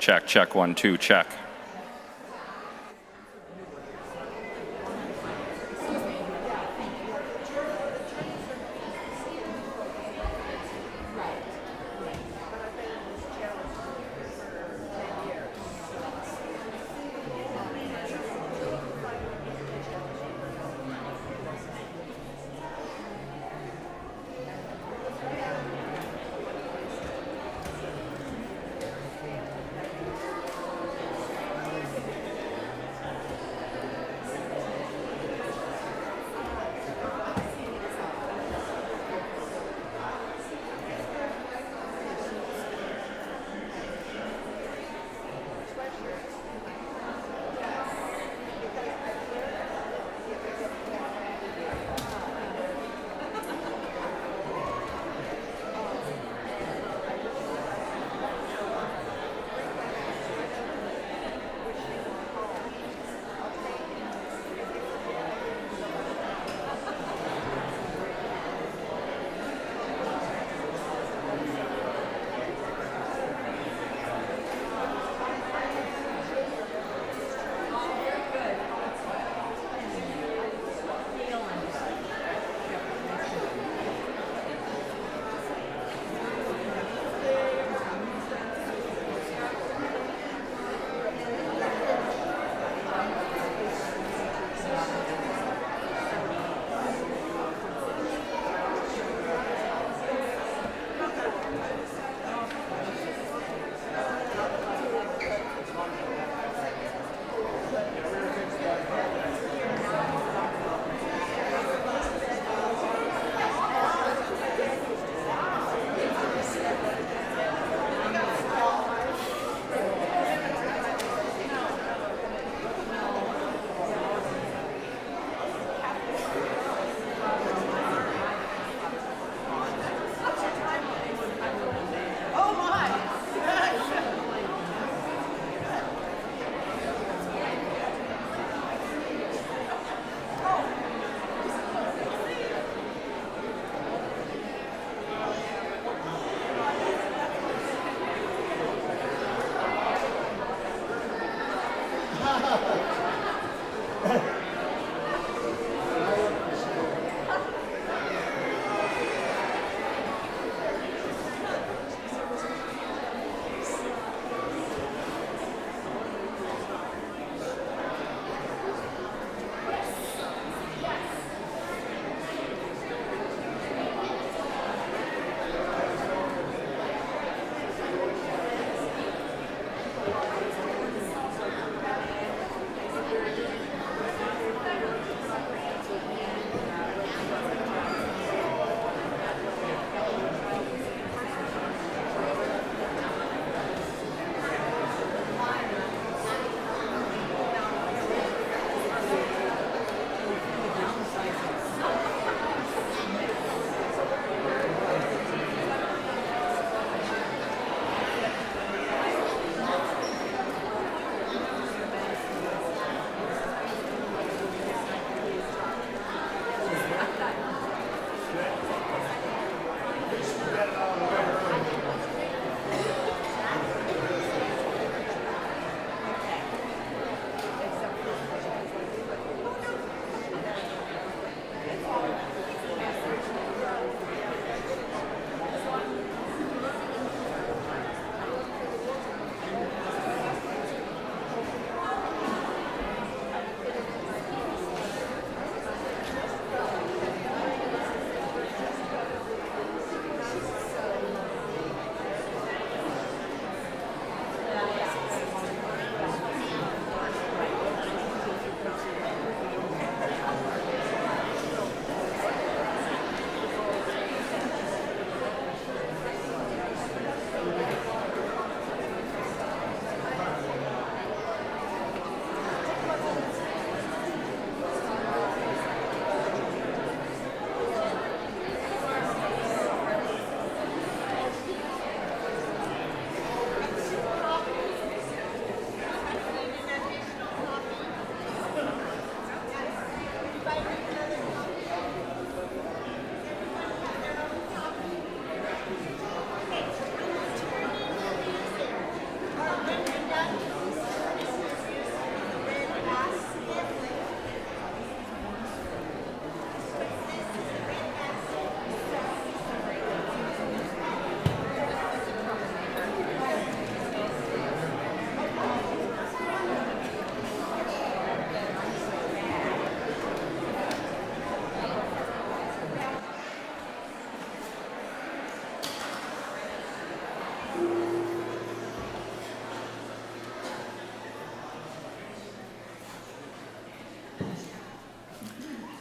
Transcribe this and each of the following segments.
Check, check, 1, 2, check.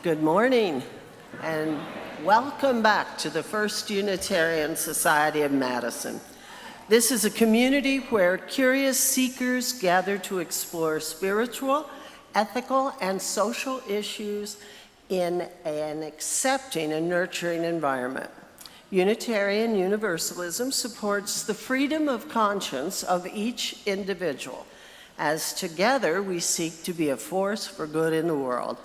Good morning, and welcome back to the First Unitarian Society of Madison. This is a community where curious seekers gather to explore spiritual, ethical, and social issues in an accepting and nurturing environment. Unitarian Universalism supports the freedom of conscience of each individual, as together we seek to be a force for good in the world.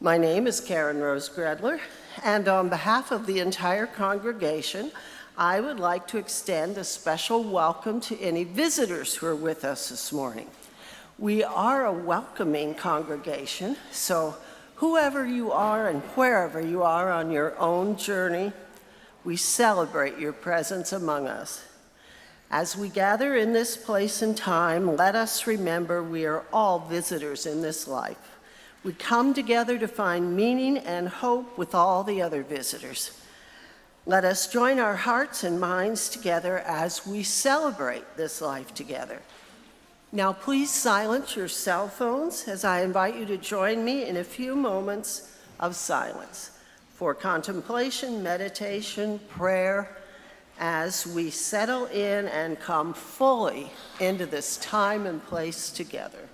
My name is Karen Rose Gredler, and on behalf of the entire congregation, I would like to extend a special welcome to any visitors who are with us this morning. We are a welcoming congregation, so whoever you are and wherever you are on your own journey, we celebrate your presence among us. As we gather in this place and time, let us remember we are all visitors in this life. We come together to find meaning and hope with all the other visitors. Let us join our hearts and minds together as we celebrate this life together. Now, please silence your cell phones as I invite you to join me in a few moments of silence for contemplation, meditation, prayer, as we settle in and come fully into this time and place together.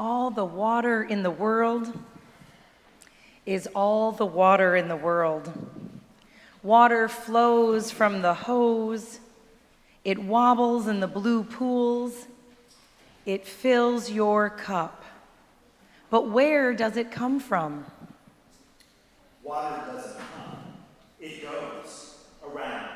all the water in the world, is all the water in the world. Water flows from the hose. It wobbles in the blue pools. It fills your cup. But where does it come from? Water doesn't come. It goes around.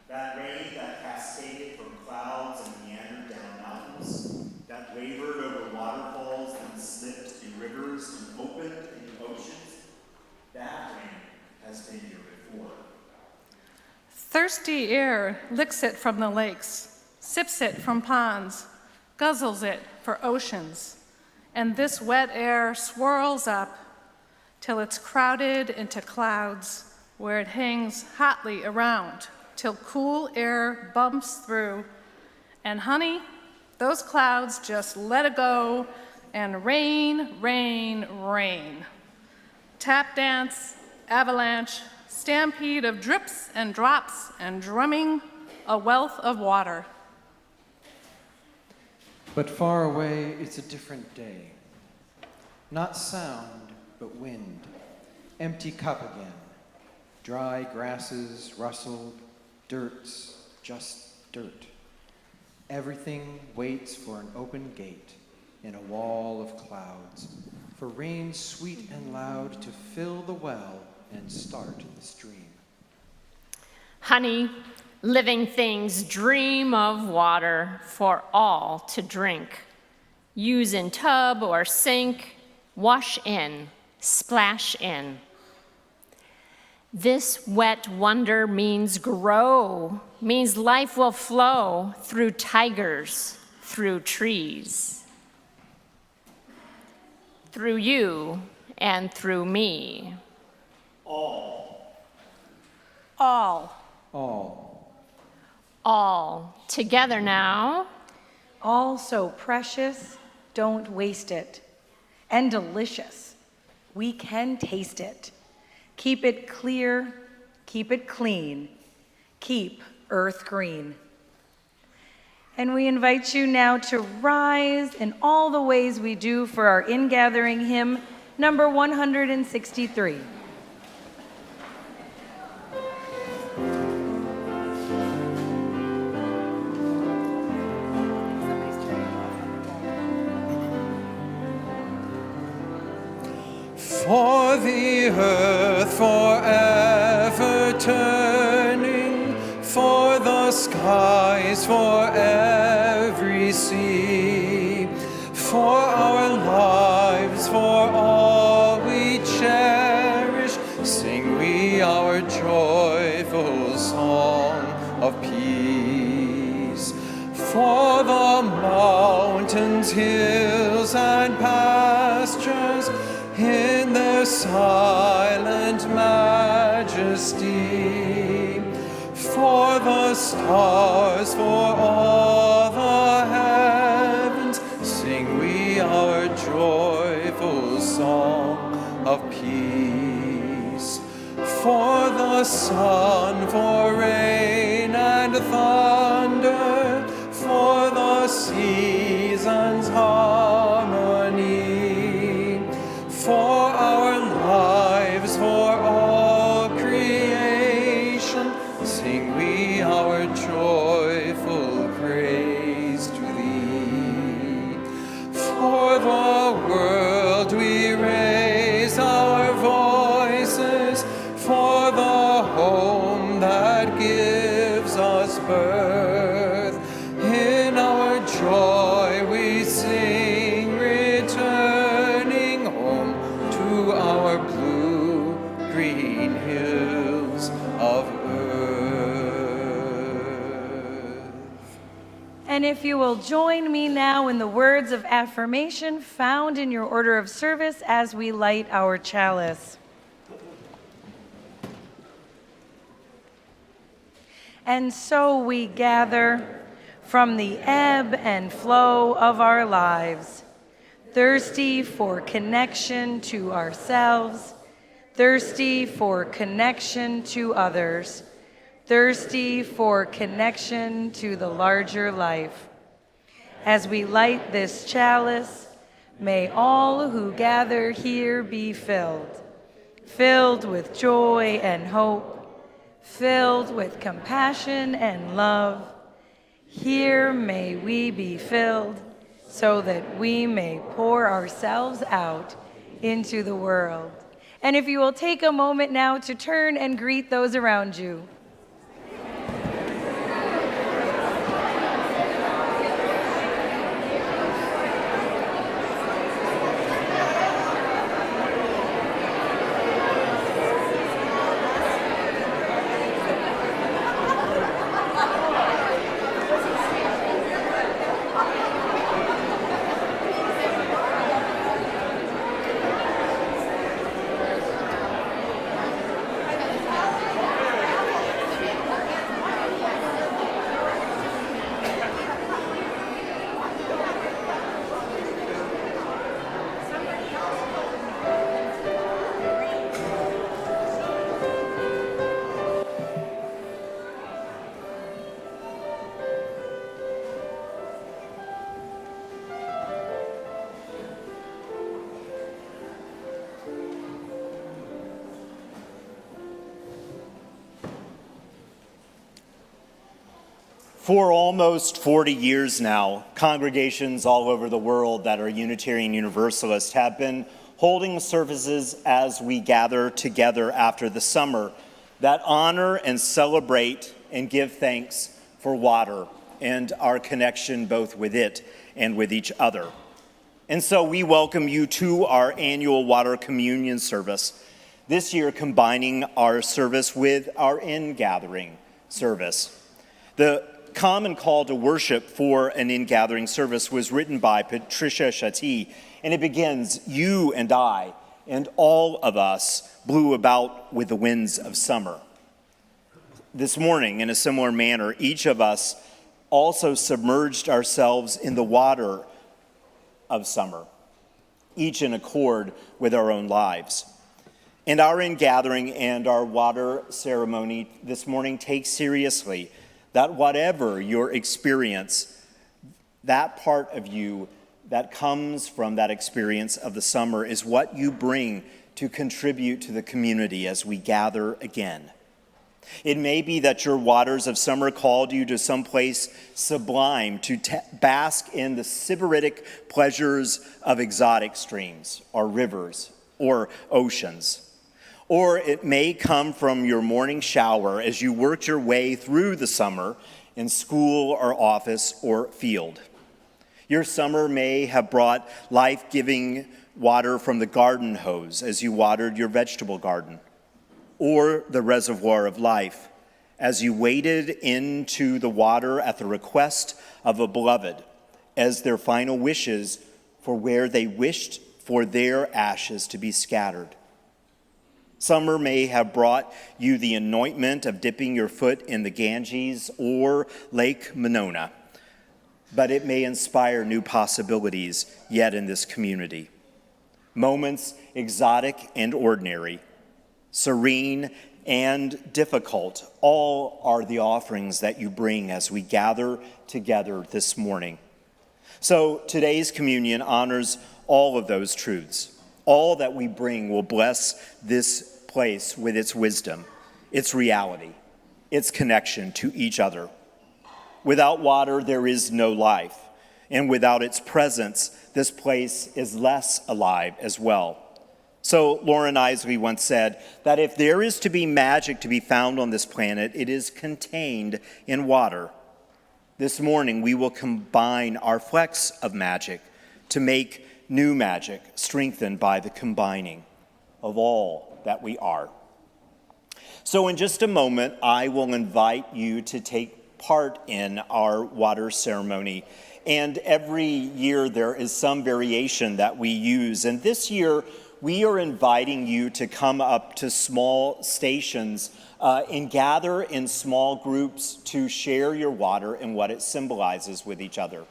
That rain that cascaded from clouds and meandered down mountains, that wavered over waterfalls and slipped in rivers and opened in oceans, that rain has been here before. Thirsty air licks it from the lakes, sips it from ponds, guzzles it for oceans, and this wet air swirls up till it's crowded into clouds where it hangs hotly around till cool air bumps through. And honey, those clouds just let it go and rain, rain, rain. Tap dance, avalanche, stampede of drips and drops and drumming, a wealth of water. But far away, it's a different day. Not sound, but wind. Empty cup again. Dry grasses rustled, dirt's just dirt. Everything waits for an open gate in a wall of clouds, for rain sweet and loud to fill the well and start the stream. Honey, living things dream of water for all to drink. Use in tub or sink, wash in, splash in. This wet wonder means grow, means life will flow through tigers, through trees, through you and through me. All. Together now. All so precious, don't waste it. And delicious, we can taste it. Keep it clear, keep it clean, keep earth green. And we invite you now to rise in all the ways we do for our Ingathering hymn, number 163. For the earth forever turning, for the skies for every sea, for our lives, for all we cherish, sing we our joyful song of peace. For the mountains, hills, and pastures, in their silent majesty, for the stars, for all the heavens, sing we our joyful song of peace. For the sun, for rain and thunder, for the seasons' harmony, for our lives, for all creation, sing we our joyful praise to thee. For the world we raise our voices, for the home that gives us birth. In our joy we sing, returning home to our blue-green hills of earth. And if you will join me now in the words of affirmation found in your order of service as we light our chalice. And so we gather from the ebb and flow of our lives, thirsty for connection to ourselves, thirsty for connection to others, thirsty for connection to the larger life. As we light this chalice, May all who gather here be filled, filled with joy and hope, filled with compassion and love. Here may we be filled so that we may pour ourselves out into the world. And if you will take a moment now to turn and greet those around you. For almost 40 years now, congregations all over the world that are Unitarian Universalist have been holding services as we gather together after the summer that honor and celebrate and give thanks for water and our connection both with it and with each other. And so we welcome you to our annual Water Communion service, this year combining our service with our Ingathering service. The common call to worship for an Ingathering service was written by Patricia Chatti, and it begins, "You and I and all of us blew about with the winds of summer." This morning, in a similar manner, each of us also submerged ourselves in the water of summer, each in accord with our own lives. And our Ingathering and our water ceremony this morning take seriously that whatever your experience, that part of you that comes from that experience of the summer is what you bring to contribute to the community as we gather again. It may be that your waters of summer called you to some place sublime to bask in the sybaritic pleasures of exotic streams or rivers or oceans. Or it may come from your morning shower as you worked your way through the summer in school or office or field. Your summer may have brought life-giving water from the garden hose as you watered your vegetable garden, or the reservoir of life as you waded into the water at the request of a beloved as their final wishes for where they wished for their ashes to be scattered. Summer may have brought you the anointment of dipping your foot in the Ganges or Lake Monona, but it may inspire new possibilities yet in this community. Moments exotic and ordinary, serene and difficult, all are the offerings that you bring as we gather together this morning. So today's communion honors all of those truths. All that we bring will bless this place with its wisdom, its reality, its connection to each other. Without water, there is no life. And without its presence, this place is less alive as well. So Lauren Isley once said that if there is to be magic to be found on this planet, it is contained in water. This morning, we will combine our flecks of magic to make new magic, strengthened by the combining of all that we are. So in just a moment, I will invite you to take part in our water ceremony. And every year there is some variation that we use. And this year, we are inviting you to come up to small stations and gather in small groups to share your water and what it symbolizes with each other.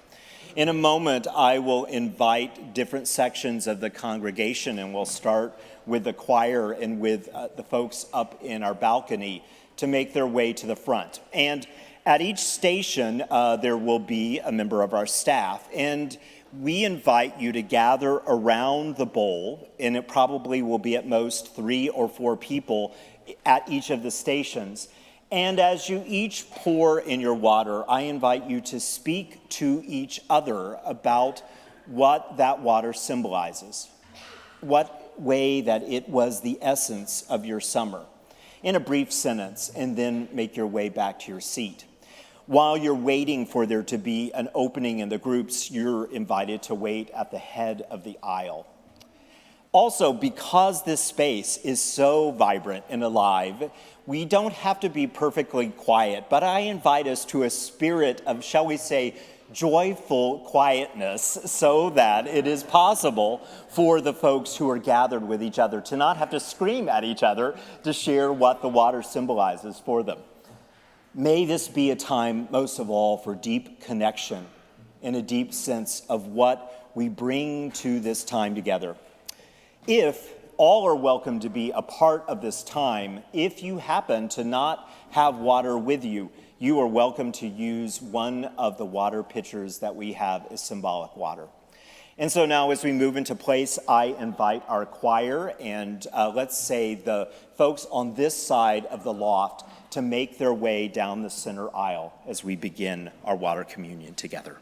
In a moment, I will invite different sections of the congregation, and we'll start with the choir and with the folks up in our balcony to make their way to the front. And at each station, there will be a member of our staff. And we invite you to gather around the bowl, and it probably will be at most 3 or 4 people at each of the stations. And as you each pour in your water, I invite you to speak to each other about what that water symbolizes, what way that it was the essence of your summer, in a brief sentence, and then make your way back to your seat. While you're waiting for there to be an opening in the groups, you're invited to wait at the head of the aisle. Also, because this space is so vibrant and alive, we don't have to be perfectly quiet, but I invite us to a spirit of, shall we say, joyful quietness, so that it is possible for the folks who are gathered with each other to not have to scream at each other to share what the water symbolizes for them. May this be a time, most of all, for deep connection and a deep sense of what we bring to this time together. If all are welcome to be a part of this time, if you happen to not have water with you, you are welcome to use one of the water pitchers that we have as symbolic water. And so now as we move into place, I invite our choir and let's say the folks on this side of the loft to make their way down the center aisle as we begin our water communion together.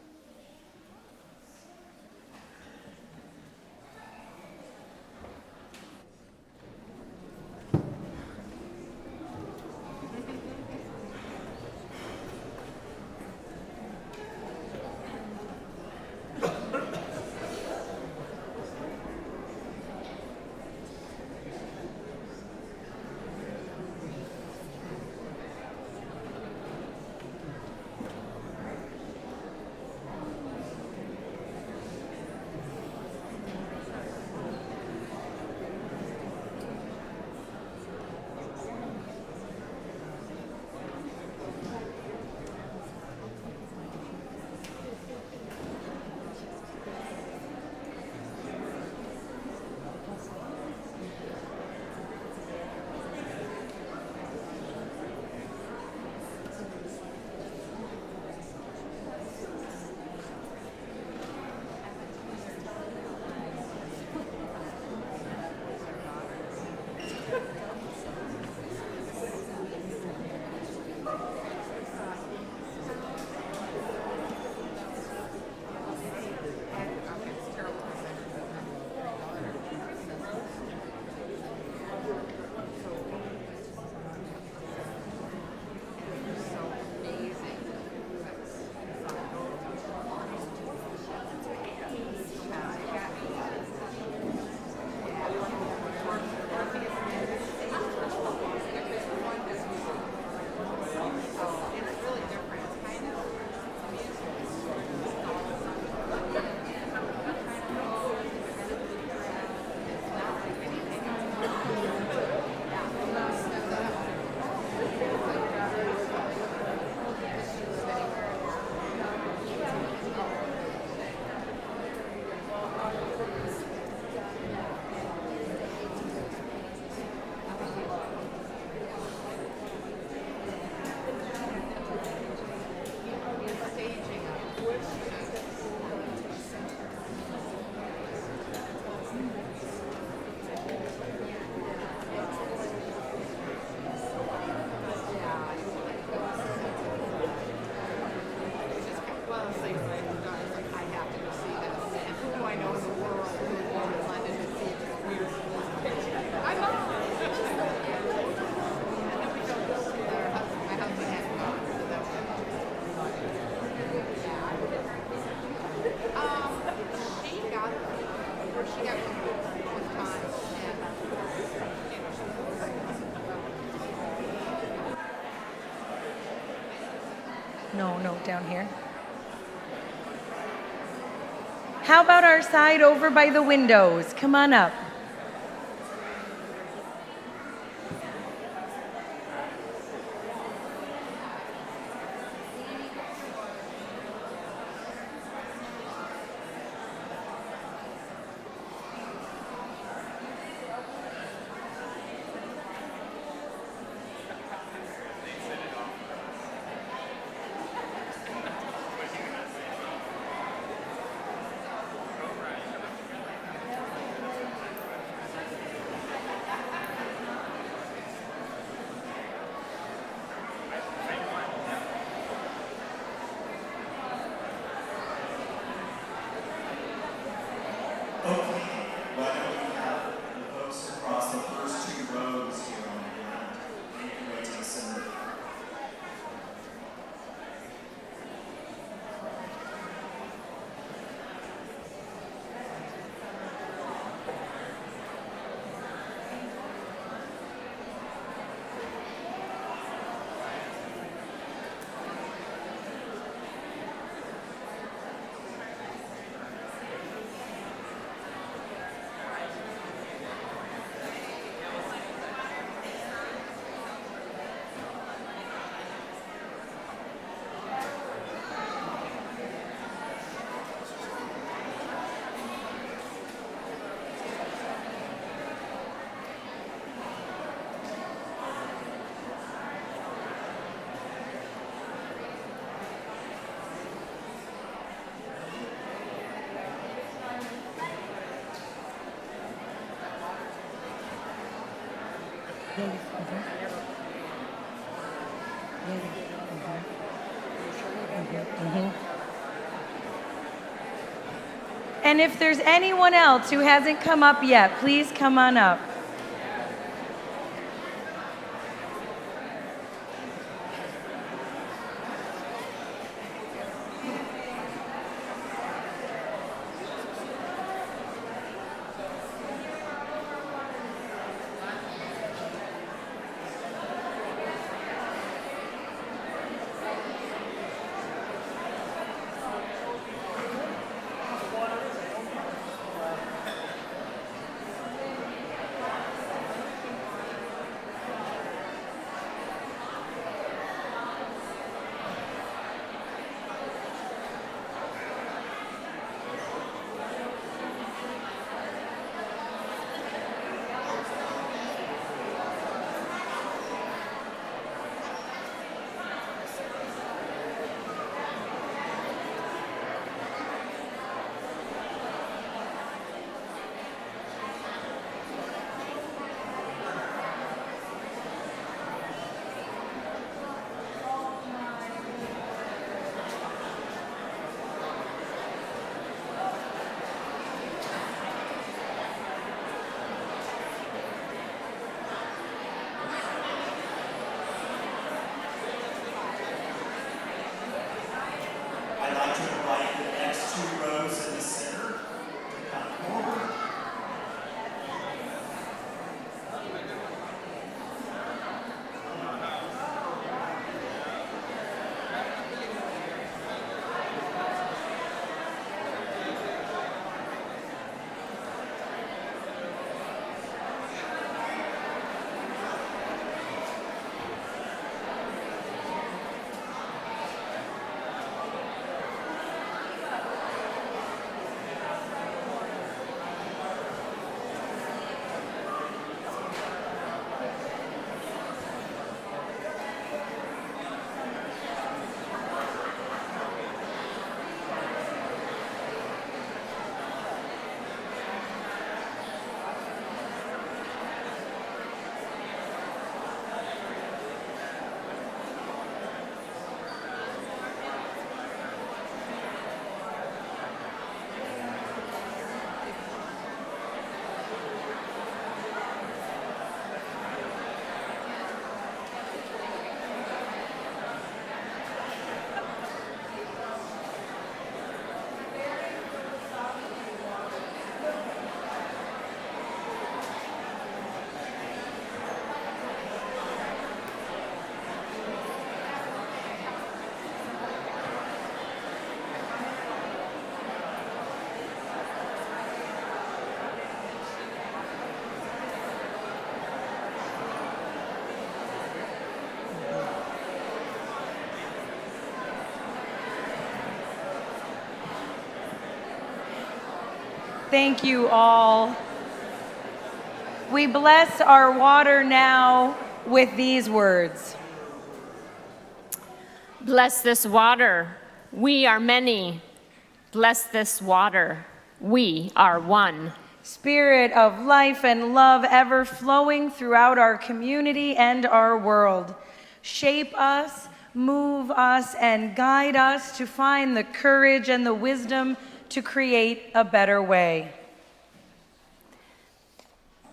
No, down here. How about our side over by the windows? Come on up. And if there's anyone else who hasn't come up yet, please come on up. I'd like to invite the next two rows in the center to come forward. Thank you all. We bless our water now with these words. Bless this water. We are many. Bless this water. We are one. Spirit of life and love ever flowing throughout our community and our world. Shape us, move us, and guide us to find the courage and the wisdom to create a better way.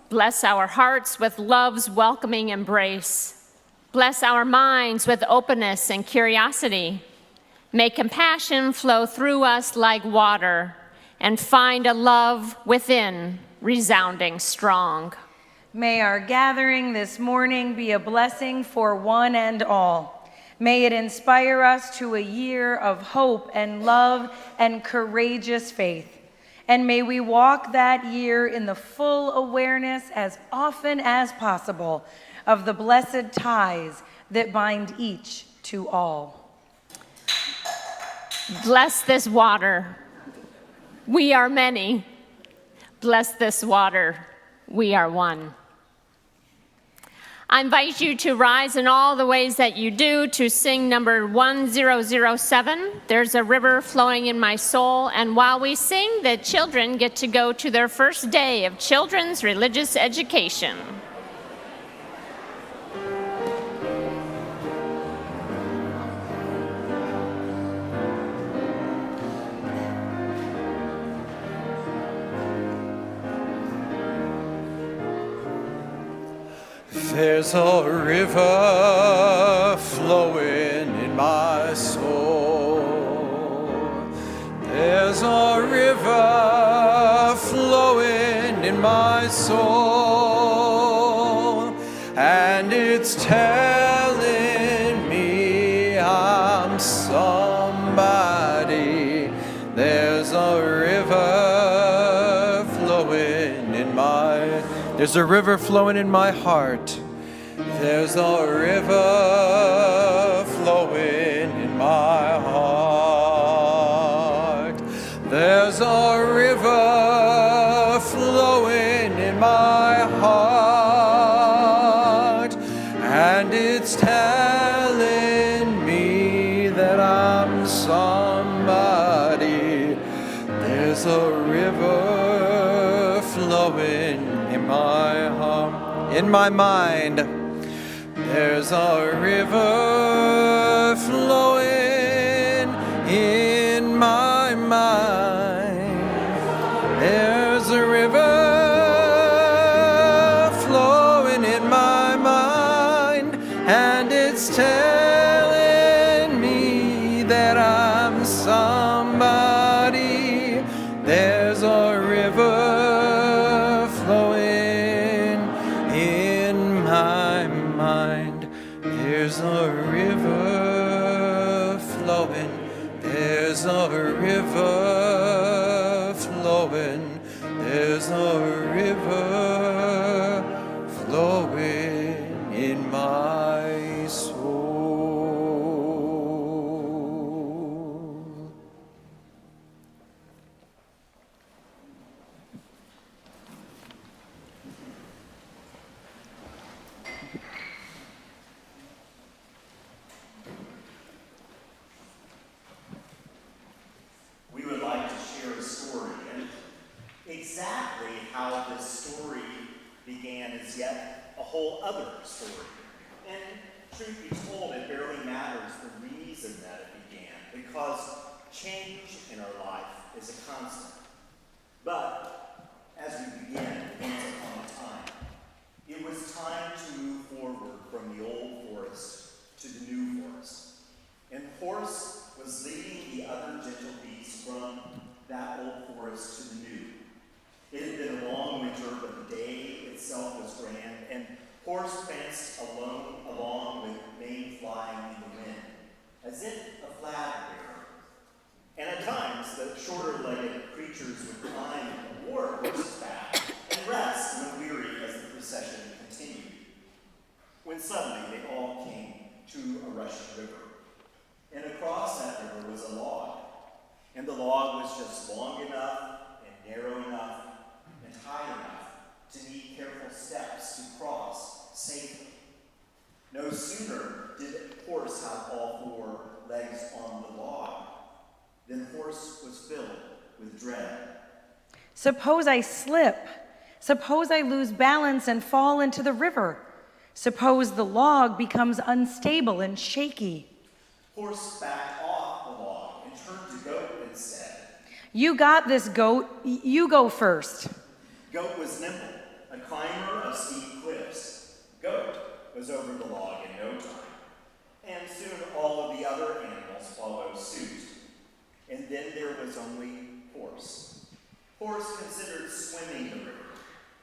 Bless our hearts with love's welcoming embrace. Bless our minds with openness and curiosity. May compassion flow through us like water and find a love within resounding strong. May our gathering this morning be a blessing for one and all. May it inspire us to a year of hope and love and courageous faith. And may we walk that year in the full awareness as often as possible of the blessed ties that bind each to all. Bless this water. We are many. Bless this water. We are one. I invite you to rise in all the ways that you do to sing number 1007, There's a River Flowing in My Soul. And while we sing, the children get to go to their first day of children's religious education. There's a river flowing in my soul. There's a river flowing in my soul, and it's telling me I'm somebody. There's a river flowing in my There's a river flowing in my heart. There's a river flowing in my heart. There's a river flowing in my heart, and it's telling me that I'm somebody. There's a river flowing in my heart, in my mind. There's a river flowing in my mind. There's a river flowing in my mind, and it's telling me that I'm somebody. There's a river flowing in my mind. There's a river flowing. There's a river flowing. There's a river flowing in my soul. We would like to share a story, and exactly how this story began is yet a whole other story. And truth be told, it barely matters the reason that it began, because change in our life is a constant. But as we began, once upon a time, it was time to move forward from the old forest to the new forest. And the horse was leading the other gentle beasts from that old forest to the new. It had been a long winter, but the day itself was grand, and horse pranced along with mane flying in the wind, as if a flag bearer. And at times, the shorter-legged creatures would climb a war horse's back and rest when weary as the procession continued. When suddenly they all came to a rushing river. And across that river was a log. And the log was just long enough and narrow enough and high enough to need careful steps to cross safely. No sooner did horse have all four legs on the log than horse was filled with dread. Suppose I slip. Suppose I lose balance and fall into the river. Suppose the log becomes unstable and shaky. Horse backed off the log and turned to Goat and said, You got this, Goat. You go first. Goat was nimble, a climber of steep cliffs. Goat was over the log in no time, and soon all of the other animals followed suit. And then there was only Horse. Horse considered swimming the river.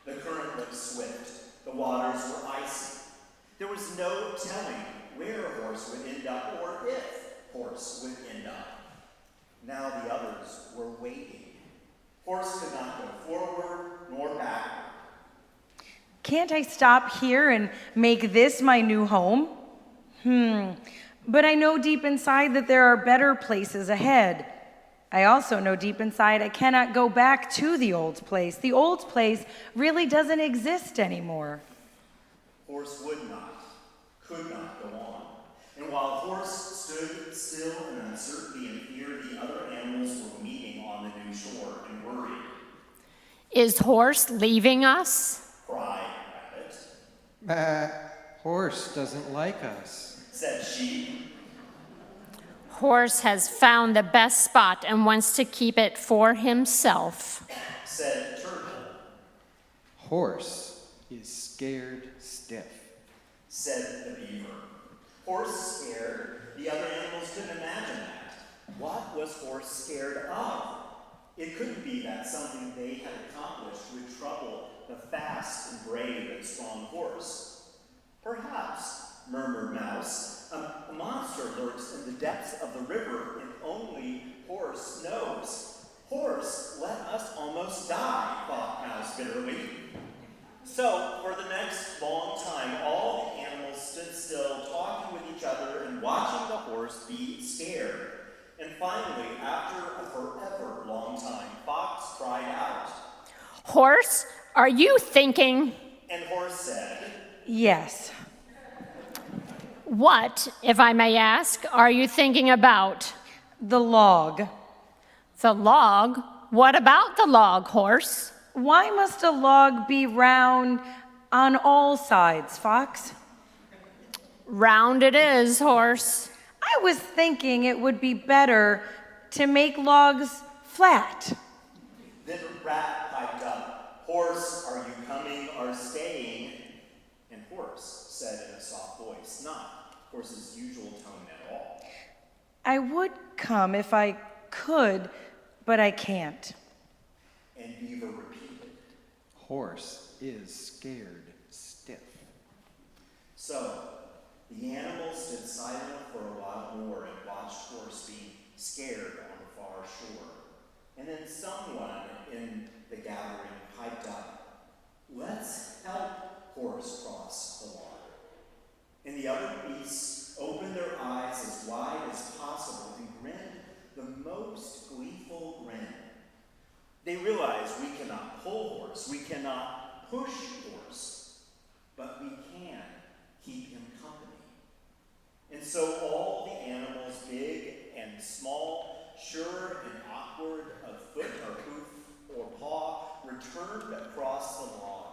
The current looked swift. The waters were icy. There was no telling where Horse would end up or if Horse would end up. Now the others were waiting. Horse could not go forward nor backward. Can't I stop here and make this my new home? But I know deep inside that there are better places ahead. I also know deep inside I cannot go back to the old place. The old place really doesn't exist anymore. Horse would not, could not go on. And while Horse stood still in uncertainty and fear, the other animals were meeting on the new shore and worried. Is Horse leaving us? Cried Rabbit. Horse doesn't like us, Said Sheep. Horse has found the best spot and wants to keep it for himself. Said Turtle. Horse is scared stiff. said the beaver. Horse scared, the other animals couldn't imagine that. What was Horse scared of? It couldn't be that something they had accomplished would trouble the fast and brave and strong horse. Perhaps, murmured Mouse, a monster lurks in the depths of the river and only Horse knows. Horse, let us almost die, thought Mouse bitterly. So, for the next long time, all the animals stood still, talking with each other and watching the horse be scared. And finally, after a forever long time, Fox cried out, Horse, are you thinking? And Horse said, Yes. What, if I may ask, are you thinking about? The log. The log? What about the log, Horse? Why must a log be round on all sides, Fox? Round it is, Horse. I was thinking it would be better to make logs flat. Then Rat piped up, Horse, are you coming or staying? And Horse said in a soft voice, not Horse's usual tone at all. I would come if I could, but I can't. And Beaver repeated, Horse is scared stiff. So, the animals stood silent for a while more and watched Horse being scared on the far shore. And then someone in the gathering piped up, let's help Horse cross the water. And the other beasts opened their eyes as wide as possible and grinned the most gleeful grin. They realized we cannot pull Horse, we cannot push Horse, but we can keep him company. And so all the animals, big and small, sure and awkward of foot or hoof or paw, returned across the lawn.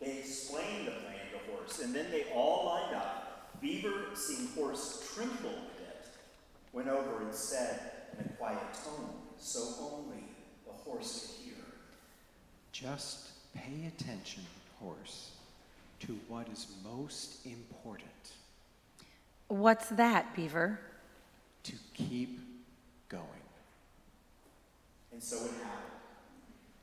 They explained the plan to Horse, and then they all lined up. Beaver, seeing Horse tremble a bit, went over and said in a quiet tone, so only the horse could hear. Just pay attention, Horse, to what is most important. What's that, Beaver? To keep going. And so it happened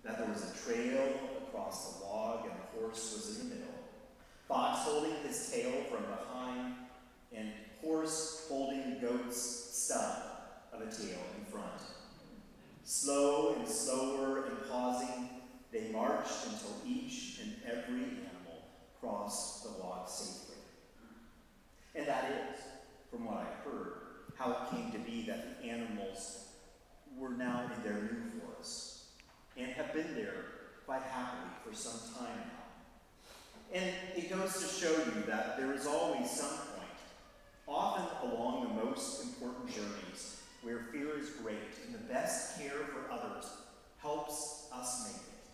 that there was a trail across the log and the horse was in the middle. Fox holding his tail from behind and Horse holding Goat's stub of a tail in front. Slow and slower and pausing, they marched until each and every animal crossed the log safely. And that is, from what I heard, how it came to be that the animals were now in their new forest and have been there quite happily for some time now. And it goes to show you that there is always some point, often along the most important journeys, where fear is great and the best care for others helps us make it.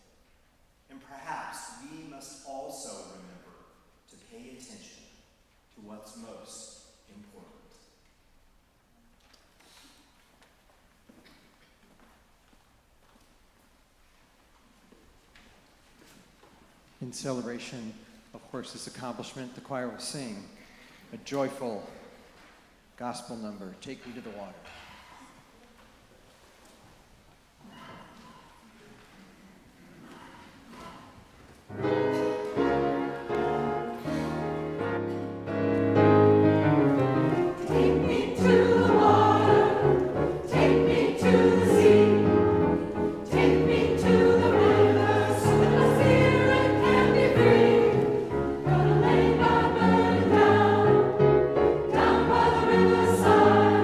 And perhaps we must also remember to pay attention to what's most important. In celebration of Horse's accomplishment, the choir will sing a joyful gospel number, Take Me to the Water. Down by the riverside,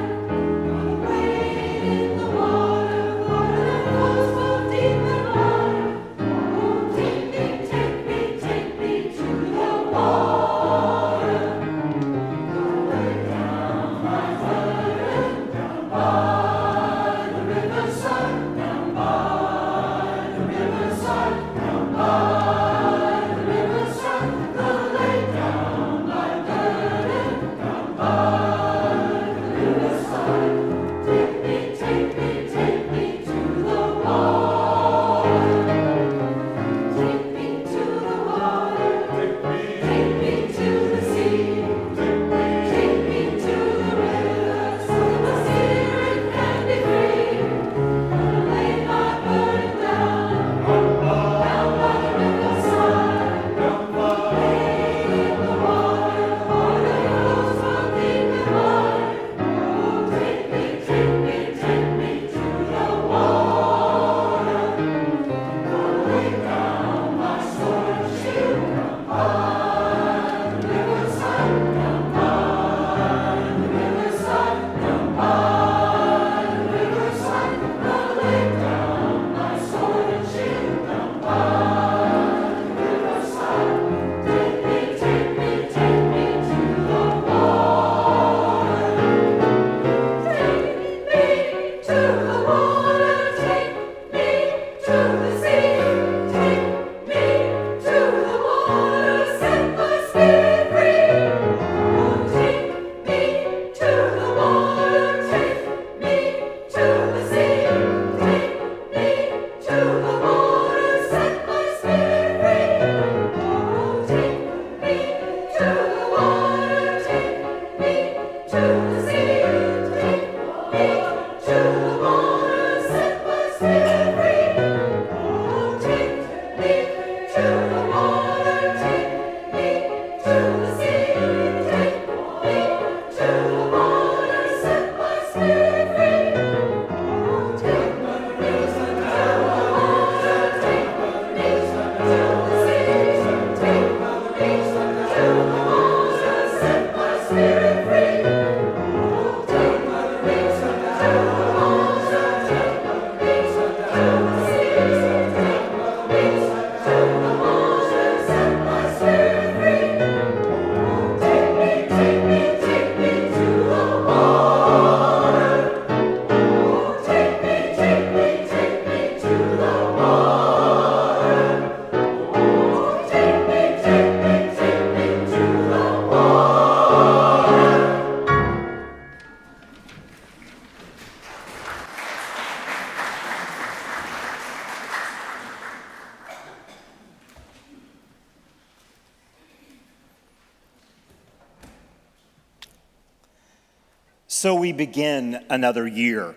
So we begin another year.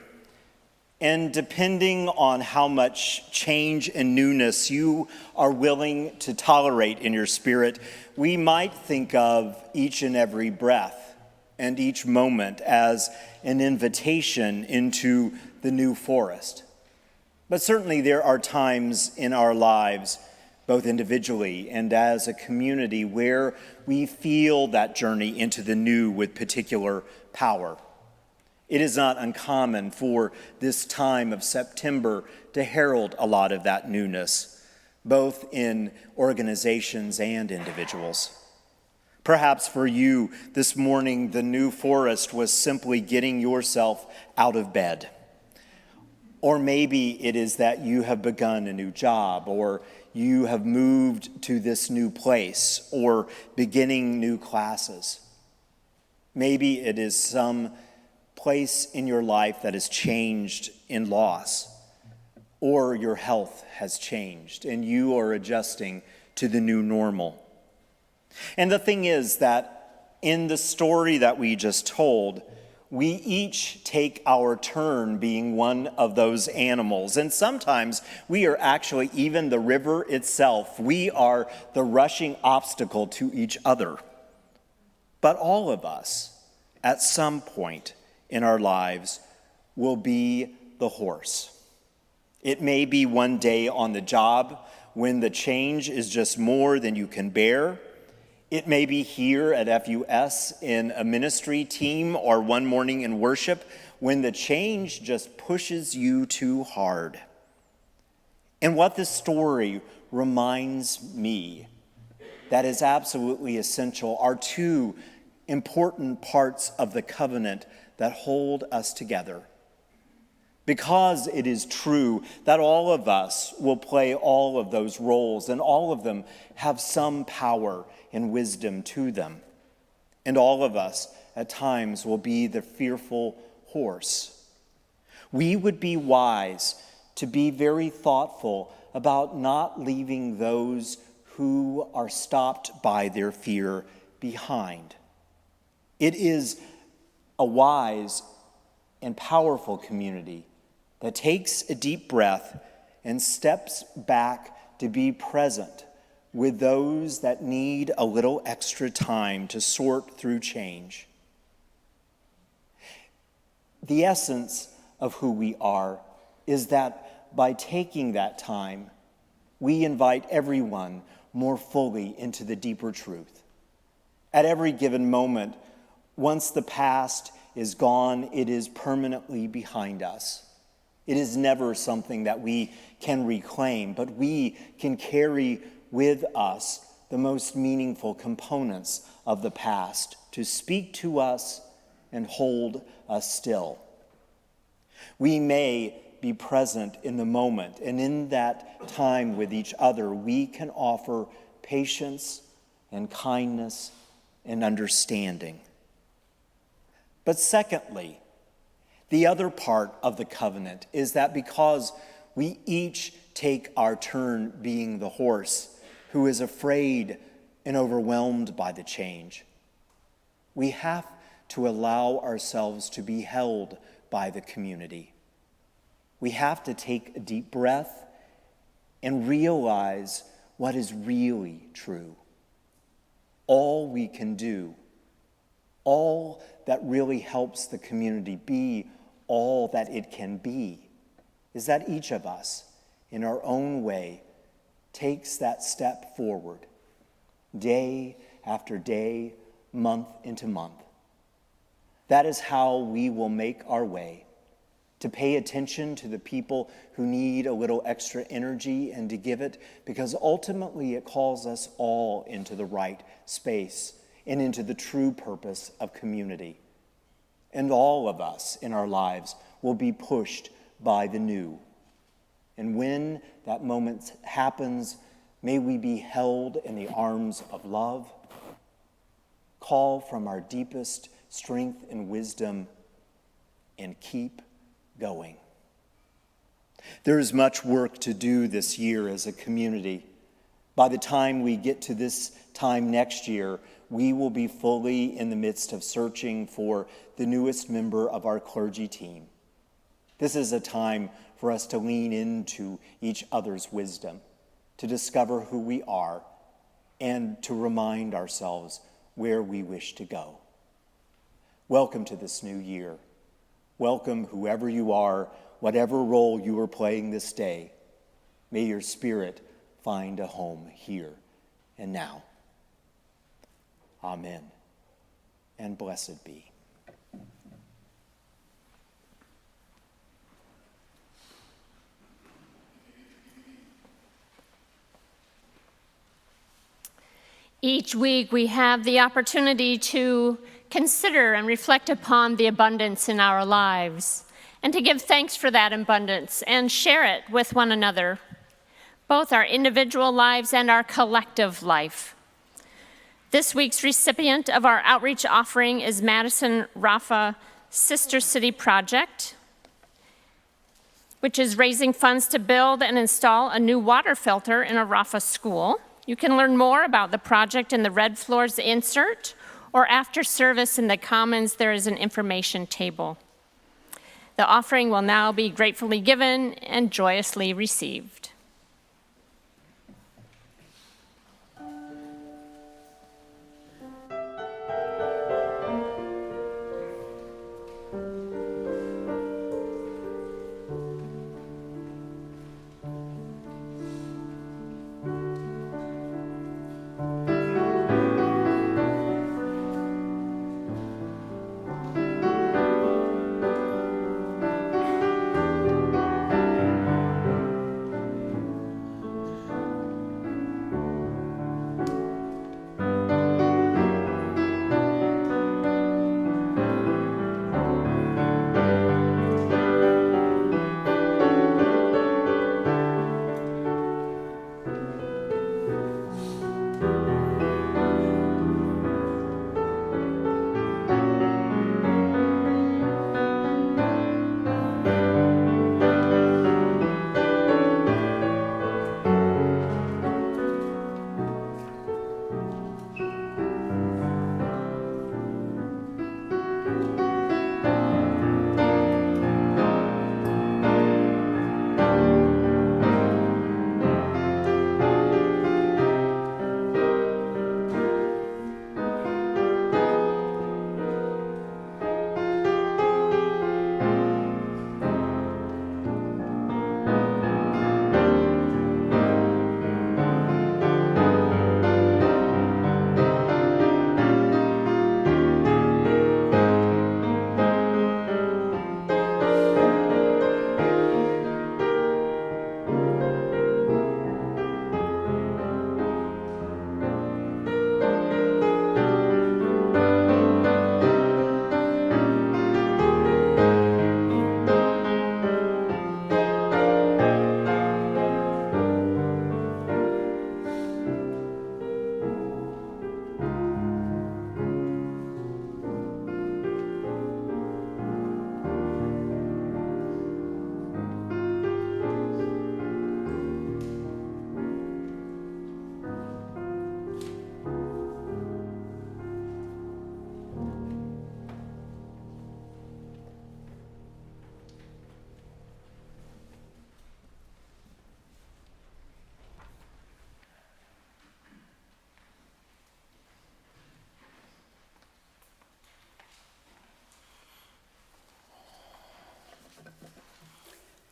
And depending on how much change and newness you are willing to tolerate in your spirit, we might think of each and every breath and each moment as an invitation into the new forest. But certainly there are times in our lives, both individually and as a community, where we feel that journey into the new with particular power. It is not uncommon for this time of September to herald a lot of that newness, both in organizations and individuals. Perhaps for you this morning, the new forest was simply getting yourself out of bed. Or maybe it is that you have begun a new job, or you have moved to this new place, or beginning new classes. Maybe it is some place in your life that has changed in loss, or your health has changed and you are adjusting to the new normal. And the thing is that in the story that we just told, we each take our turn being one of those animals. And sometimes we are actually even the river itself. We are the rushing obstacle to each other. But all of us, at some point in our lives, will be the horse. It may be one day on the job when the change is just more than you can bear. It may be here at FUS in a ministry team, or one morning in worship when the change just pushes you too hard. And what this story reminds me that is absolutely essential are two important parts of the covenant that hold us together. Because it is true that all of us will play all of those roles, and all of them have some power and wisdom to them. And all of us at times will be the fearful horse. We would be wise to be very thoughtful about not leaving those who are stopped by their fear behind. It is a wise and powerful community that takes a deep breath and steps back to be present with those that need a little extra time to sort through change. The essence of who we are is that by taking that time, we invite everyone more fully into the deeper truth. At every given moment, once the past is gone, it is permanently behind us. It is never something that we can reclaim, but we can carry with us the most meaningful components of the past to speak to us and hold us still. We may be present in the moment, and in that time with each other, we can offer patience and kindness and understanding. But secondly, the other part of the covenant is that because we each take our turn being the horse who is afraid and overwhelmed by the change, we have to allow ourselves to be held by the community. We have to take a deep breath and realize what is really true. All we can do, all that really helps the community be all that it can be, is that each of us, in our own way, takes that step forward, day after day, month into month. That is how we will make our way, to pay attention to the people who need a little extra energy and to give it, because ultimately it calls us all into the right space and into the true purpose of community. And all of us in our lives will be pushed by the new. And when that moment happens, may we be held in the arms of love, call from our deepest strength and wisdom, and keep going. There is much work to do this year as a community, By the time we get to this time next year, we will be fully in the midst of searching for the newest member of our clergy team. This is a time for us to lean into each other's wisdom, to discover who we are, and to remind ourselves where we wish to go. Welcome to this new year. Welcome whoever you are, whatever role you are playing this day. May your spirit find a home here and now. Amen, and blessed be. Each week we have the opportunity to consider and reflect upon the abundance in our lives and to give thanks for that abundance and share it with one another, both our individual lives and our collective life. This week's recipient of our outreach offering is Madison Rafa Sister City Project, which is raising funds to build and install a new water filter in a Rafa school. You can learn more about the project in the Red Floors insert, or after service in the Commons, there is an information table. The offering will now be gratefully given and joyously received.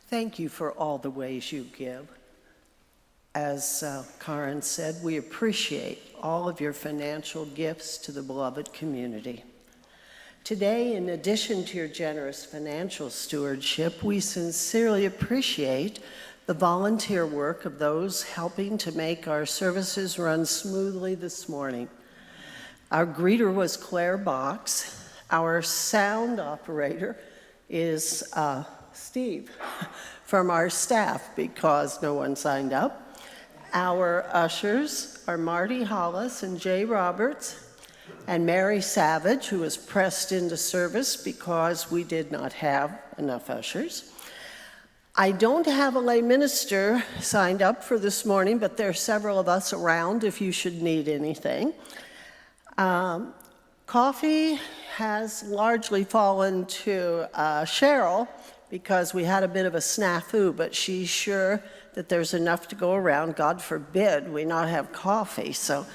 Thank you for all the ways you give. As Karen said, we appreciate all of your financial gifts to the beloved community. Today, in addition to your generous financial stewardship, we sincerely appreciate the volunteer work of those helping to make our services run smoothly this morning. Our greeter was Claire Box. Our sound operator is Steve from our staff because no one signed up. Our ushers are Marty Hollis and Jay Roberts and Mary Savage, who was pressed into service because we did not have enough ushers. I don't have a lay minister signed up for this morning, but there are several of us around if you should need anything. Coffee has largely fallen to Cheryl because we had a bit of a snafu, but she's sure that there's enough to go around. God forbid we not have coffee. So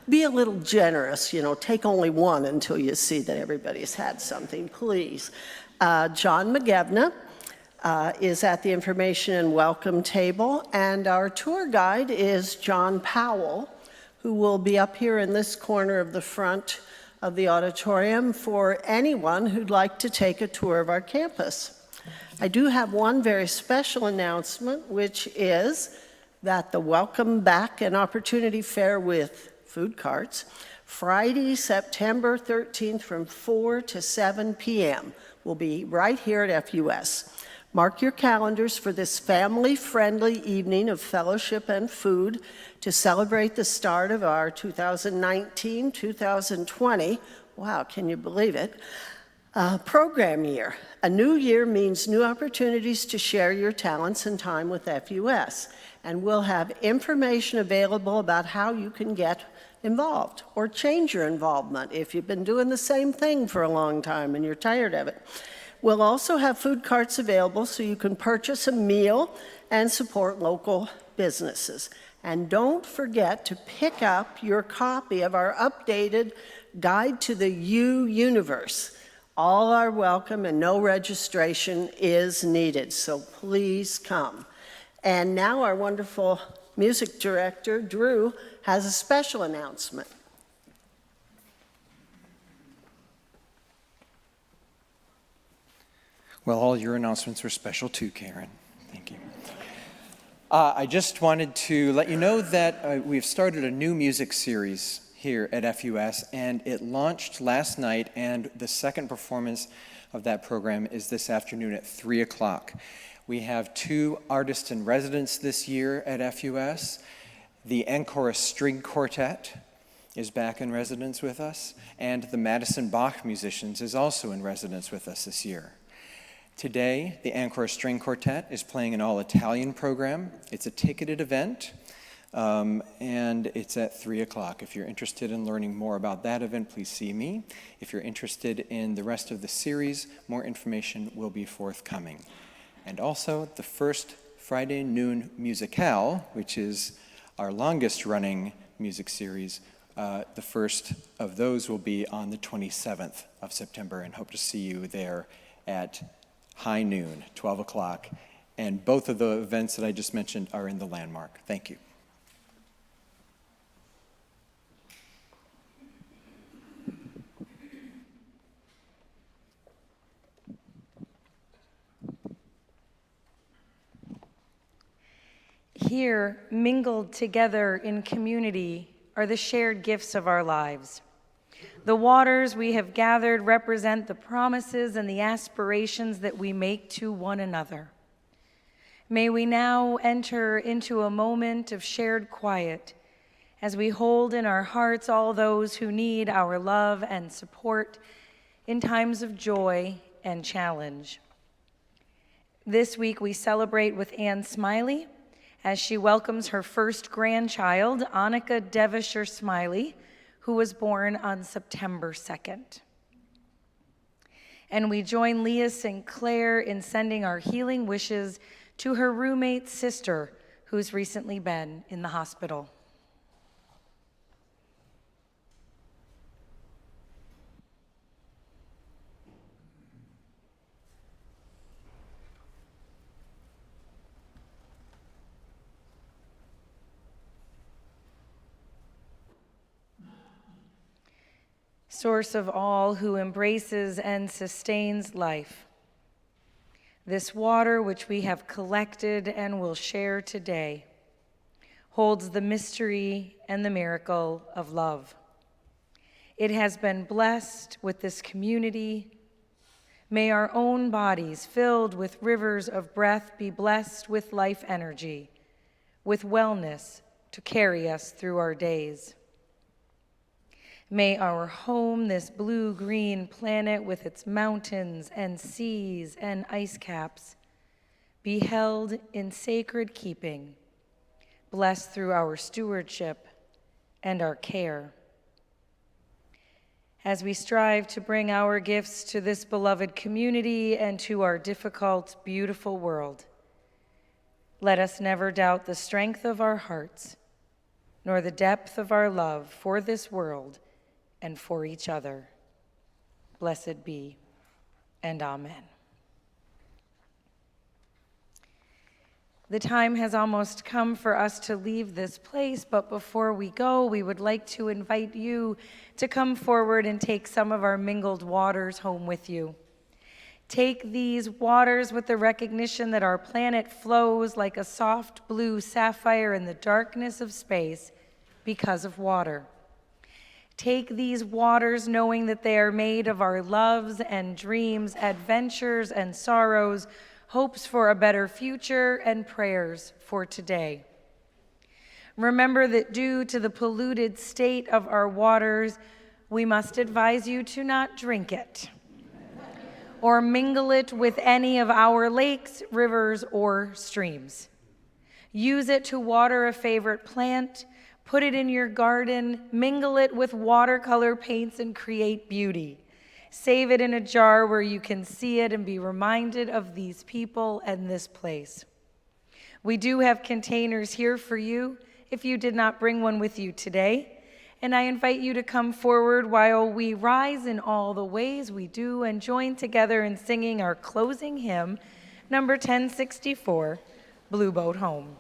be a little generous, take only one until you see that everybody's had something, please. John McGevna is at the information and welcome table, and our tour guide is John Powell, who will be up here in this corner of the front of the auditorium for anyone who'd like to take a tour of our campus. I do have one very special announcement, which is that the Welcome Back and Opportunity Fair with food carts, Friday, September 13th from 4 to 7 p.m. will be right here at FUS. Mark your calendars for this family-friendly evening of fellowship and food to celebrate the start of our 2019-2020, wow, can you believe it, program year. A new year means new opportunities to share your talents and time with FUS, and we'll have information available about how you can get involved or change your involvement if you've been doing the same thing for a long time and you're tired of it. We'll also have food carts available so you can purchase a meal and support local businesses. And don't forget to pick up your copy of our updated Guide to the U Universe. All are welcome and no registration is needed, so please come. And now our wonderful music director, Drew, has a special announcement. Well, all your announcements were special too, Karen. Thank you. I just wanted to let you know that we've started a new music series here at FUS, and it launched last night, and the second performance of that program is this afternoon at 3 o'clock. We have 2 artists in residence this year at FUS. The Encore String Quartet is back in residence with us, and the Madison Bach Musicians is also in residence with us this year. Today, the Encore String Quartet is playing an all-Italian program. It's a ticketed event, and it's at 3 o'clock. If you're interested in learning more about that event, please see me. If you're interested in the rest of the series, more information will be forthcoming. And also, the first Friday noon musicale, which is our longest-running music series, the first of those will be on the 27th of September, and hope to see you there at high noon, 12 o'clock, and both of the events that I just mentioned are in the landmark. Thank you. Here, mingled together in community, are the shared gifts of our lives. The waters we have gathered represent the promises and the aspirations that we make to one another. May we now enter into a moment of shared quiet as we hold in our hearts all those who need our love and support in times of joy and challenge. This week we celebrate with Anne Smiley as she welcomes her first grandchild, Annika Devonshire Smiley, who was born on September 2nd. And we join Leah Sinclair in sending our healing wishes to her roommate's sister, who's recently been in the hospital. Source of all, who embraces and sustains life. This water which we have collected and will share today holds the mystery and the miracle of love. It has been blessed with this community. May our own bodies, filled with rivers of breath, be blessed with life energy, with wellness to carry us through our days. May our home, this blue-green planet with its mountains and seas and ice caps, be held in sacred keeping, blessed through our stewardship and our care. As we strive to bring our gifts to this beloved community and to our difficult, beautiful world, let us never doubt the strength of our hearts, nor the depth of our love for this world and for each other. Blessed be, and amen. The time has almost come for us to leave this place, but before we go, we would like to invite you to come forward and take some of our mingled waters home with you. Take these waters with the recognition that our planet flows like a soft blue sapphire in the darkness of space because of water. Take these waters knowing that they are made of our loves and dreams, adventures and sorrows, hopes for a better future, and prayers for today. Remember that due to the polluted state of our waters, we must advise you to not drink it or mingle it with any of our lakes, rivers, or streams. Use it to water a favorite plant, put it in your garden, mingle it with watercolor paints, and create beauty. Save it in a jar where you can see it and be reminded of these people and this place. We do have containers here for you if you did not bring one with you today. And I invite you to come forward while we rise in all the ways we do and join together in singing our closing hymn, number 1064, Blue Boat Home.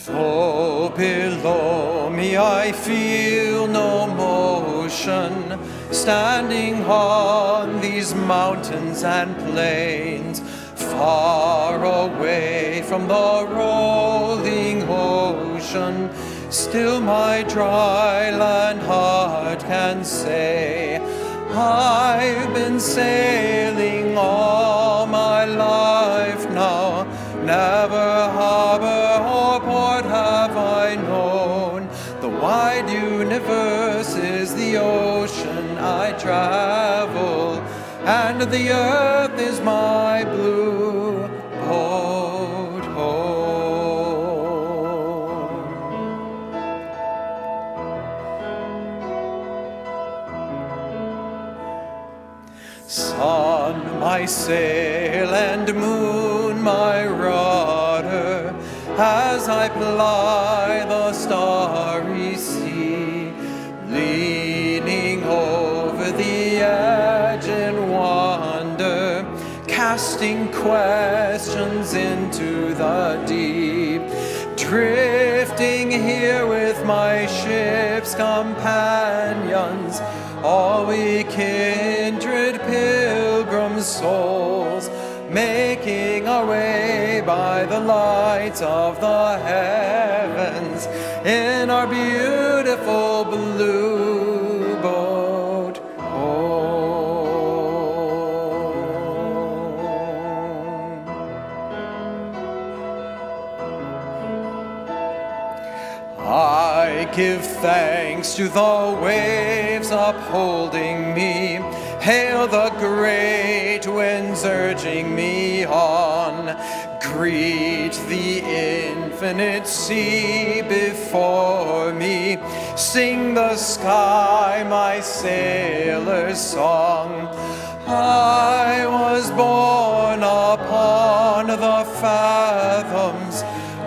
Though below me I feel no motion, standing on these mountains and plains, far away from the rolling ocean, still my dry land heart can say, I've been sailing all my life now, never harbor or port have I known. The wide universe is the ocean I travel, and the earth is my blue boat home. Sun, my sail, and moon, my rudder, as I ply the starry sea, leaning over the edge in wonder, casting questions into the deep, drifting here with my ship's companions, all we kindred pilgrim souls, making our way by the light of the heavens in our beautiful blue boat home. I give thanks to the waves upholding me, hail the great winds urging me on, greet the infinite sea before me, sing the sky my sailor's song. I was born upon the fathoms,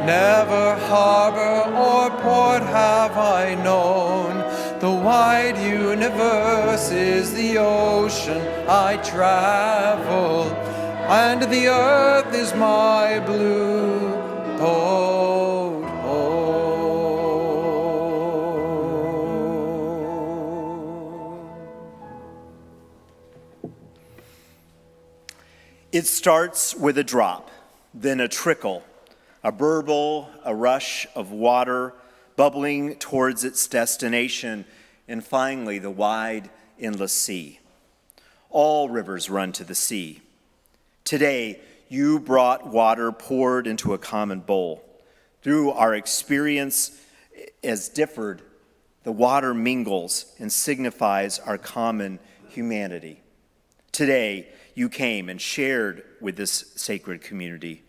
never harbor or port have I known. The wide universe is the ocean I travel, and the earth is my blue boat home. It starts with a drop, then a trickle, a burble, a rush of water bubbling towards its destination, and finally the wide endless sea. All rivers run to the sea. Today, you brought water poured into a common bowl. Through our experience as differed, the water mingles and signifies our common humanity. Today, you came and shared with this sacred community.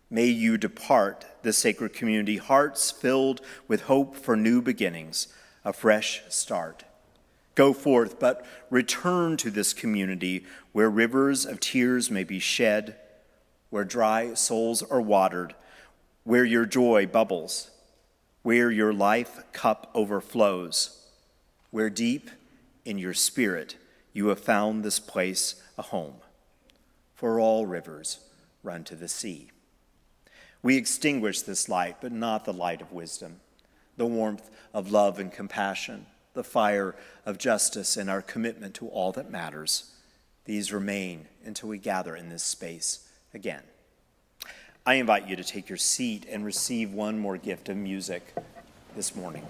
May you depart this sacred community, hearts filled with hope for new beginnings, a fresh start. Go forth, but return to this community where rivers of tears may be shed, where dry souls are watered, where your joy bubbles, where your life cup overflows, where deep in your spirit you have found this place a home. For all rivers run to the sea. We extinguish this light, but not the light of wisdom, the warmth of love and compassion, the fire of justice, and our commitment to all that matters. These remain until we gather in this space again. I invite you to take your seat and receive one more gift of music this morning.